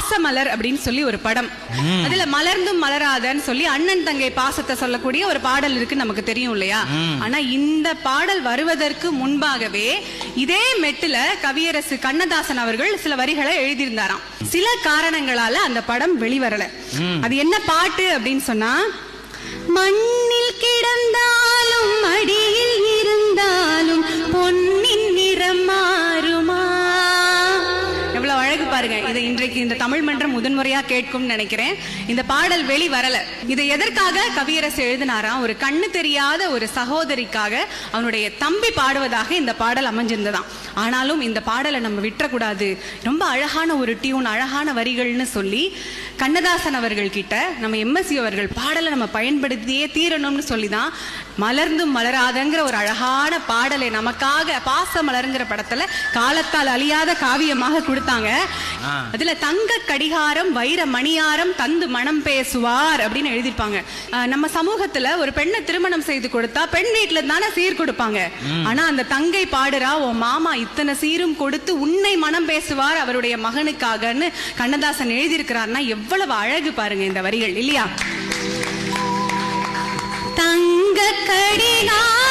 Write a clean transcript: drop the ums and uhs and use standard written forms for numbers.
பாசமலர் அப்படின்னு சொல்லி ஒரு படம். அதுல மலர்ந்தும் மலராதன்னு சொல்லி அண்ணன் தங்கை பாசத்தை சொல்லக்கூடிய ஒரு பாடல் இருக்கு, நமக்கு தெரியும் இல்லையா? ஆனா இந்த பாடல் வருவதற்கு முன்பாகவே இதே மெட்டுல கவியரசு கண்ணதாசன் அவர்கள் சில வரிகளை எழுதியிருந்தாராம். சில காரணங்களால அந்த படம் வெளிவரல. அது என்ன பாட்டு அப்படின்னு சொன்னா, மண்ணில் கிடந்தாலும் அடியில் இருந்தாலும் பொன்னின் நிறம் மாறுமா. எவ்வளவு அழகு பாருங்க. இதை இன்றைக்கு இந்த தமிழ் மன்றம் முதன்முறையா கேட்கும் நினைக்கிறேன். இந்த பாடல் வெளி வரல. இதை எதற்காக கவியரசு எழுதினாராம்? ஒரு கண்ணு தெரியாத ஒரு சகோதரிக்காக அவனுடைய தம்பி பாடுவதாக இந்த பாடல் அமைஞ்சிருந்ததாம். ஆனாலும் இந்த பாடலை நம்ம விட்டுறக்கூடாது, ரொம்ப அழகான ஒரு டியூன், அழகான வரிகள்னு சொல்லி கண்ணதாசன் அவர்கள் கிட்ட நம்ம எம்எஸ்சி அவர்கள் பாடலை நம்ம பயன்படுத்தியே தீரணும்னு சொல்லிதான் மலர்ந்தும் மலராதங்கிற ஒரு அழகான பாடலை நமக்காக பாசமலர்ங்கிற படத்துல காலத்தால் அழியாத காவியமாக கொடுத்தாங்க. அதுல தங்க கடிகாரம் வைர மணியாரம் தந்து மனம் பேசுவார் அப்படின்னு எழுதிருப்பாங்க. நம்ம சமூகத்துல ஒரு பெண்ணை திருமணம் செய்து கொடுத்தா பெண் வீட்டுல தானே சீர் கொடுப்பாங்க. ஆனா அந்த தங்கை பாடுறா, உன் மாமா இத்தனை சீரும் கொடுத்து உன்னை மனம் பேசுவார் அவருடைய மகனுக்காகன்னு கண்ணதாசன் எழுதியிருக்கிறார்னா எவ்வளவு அழகு பாருங்க இந்த வரிகள் இல்லையா? தங்க கடிகாரம்